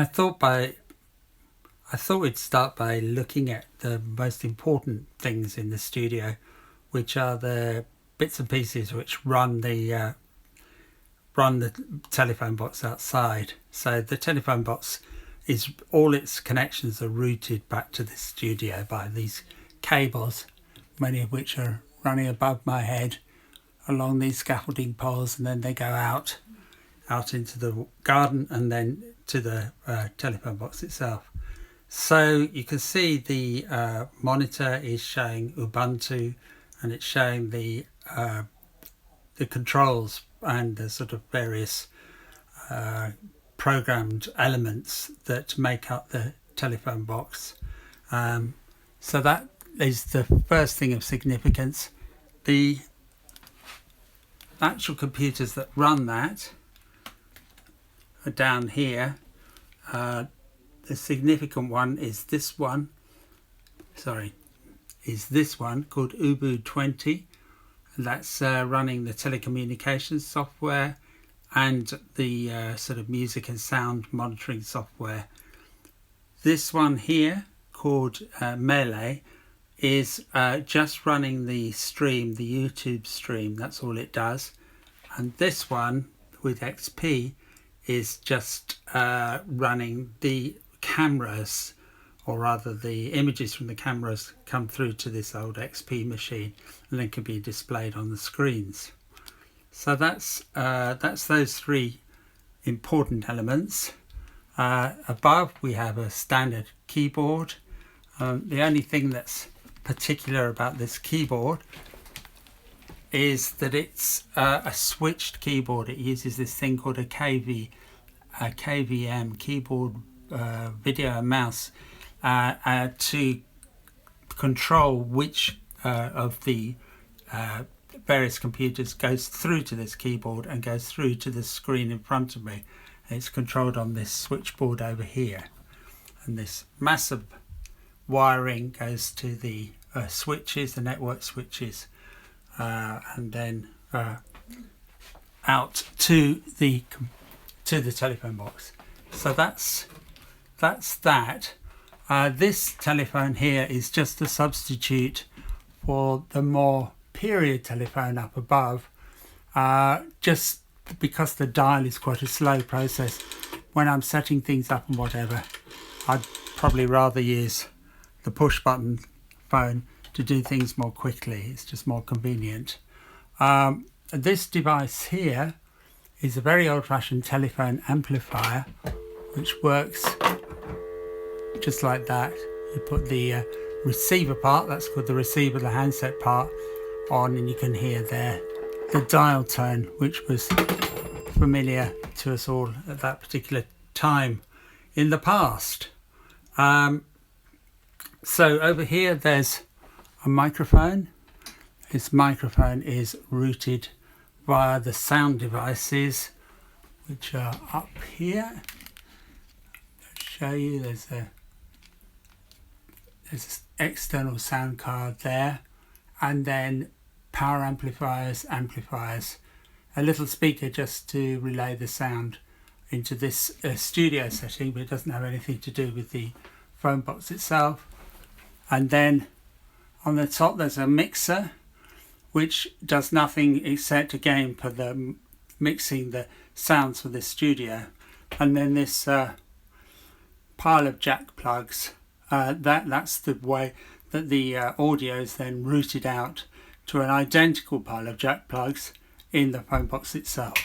I thought we'd start by looking at the most important things in the studio, which are the bits and pieces which run the telephone box outside. So the telephone box is, all its connections are routed back to the studio by these cables, many of which are running above my head along these scaffolding poles, and then they go out into the garden and then to the telephone box itself. So you can see the monitor is showing Ubuntu, and it's showing the controls and the sort of various programmed elements that make up the telephone box. So that is the first thing of significance. The actual computers that run that are down here. The significant one is this one called Ubu 20. That's running the telecommunications software and the sort of music and sound monitoring software. This one here called Melee is just running the stream, the YouTube stream. That's all it does. And this one with XP is just running the cameras, or rather the images from the cameras come through to this old XP machine and then can be displayed on the screens. So that's those three important elements. Above we have a standard keyboard. The only thing that's particular about this keyboard is that it's a switched keyboard. It uses this thing called a KVM, keyboard video and mouse, to control which of the various computers goes through to this keyboard and goes through to the screen in front of me. And it's controlled on this switchboard over here, and this massive wiring goes to the switches, the network switches, and then out to the telephone box. So that's that. This telephone here is just a substitute for the more period telephone up above, just because the dial is quite a slow process. When I'm setting things up and whatever, I'd probably rather use the push button phone to do things more quickly. It's just more convenient. This device here is a very old-fashioned telephone amplifier, which works just like that. You put the receiver part, that's called the receiver, the handset part, on, and you can hear there the dial tone, which was familiar to us all at that particular time in the past. So over here there's a microphone. This microphone is routed via the sound devices, which are up here. I'll show you. There's an external sound card there, and then power amplifiers, a little speaker just to relay the sound into this studio setting, but it doesn't have anything to do with the phone box itself. And then on the top there's a mixer, which does nothing except again for the mixing the sounds for the studio. And then this pile of jack plugs, that's the way that the audio is then routed out to an identical pile of jack plugs in the phone box itself.